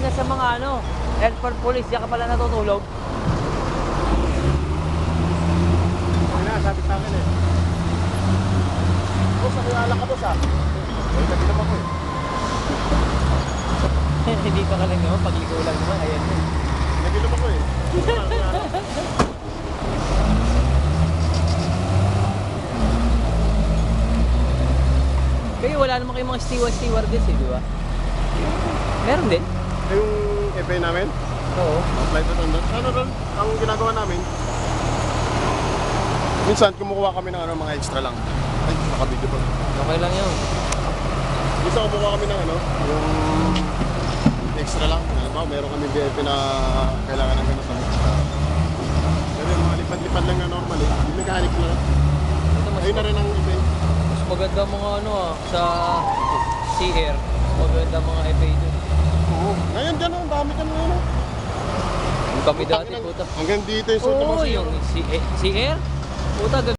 na sa mga airport police, diyan ka pala natutulog. Ayun na, sabi sa akin eh. Boss, ako yung alak ka boss ah. Ay, nag-inom ako eh. Hindi pa ka lang naman, pagligaw lang naman, ayan. Nag-inom ako eh. Kaya wala naman kayong mga stewardess eh, di ba? Meron din. Yung FA namin, Oo. flight attendant. Ano ron, ang ginagawa namin, minsan kumukuha kami ng mga extra lang. Ay, nakabidyo pa. Okay lang yun. Minsan kumukuha kami ng yung extra lang. Alam mo, meron kami VIP na kailangan ng ganun sa extra. Pero yung mga lipad-lipad lang na normal eh. Yung mechanic na lang. Ito mas, Ayun na rin ang FA. mas maganda mga sa Sea Air. Maganda mga FA doon. Oo. Ngayon dyan ang dami ka na ngayon. Yung kami dati, puta. Hanggang dito yung suot ng Oo, mga yung Sea Air. Puta,